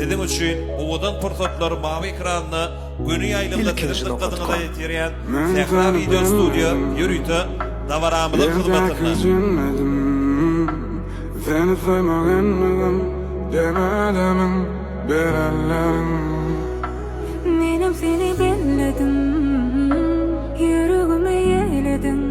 Sizin üçün ovadan fırsatları mavi ekranını günü yayılımda tırınlık kadına da yetiriyen Sehra Video Studio yürüytü davaramının hizmetine. Seni saymaganmygyň demädimiň berellerim. Menem seni belledim, yüreğime yeledim.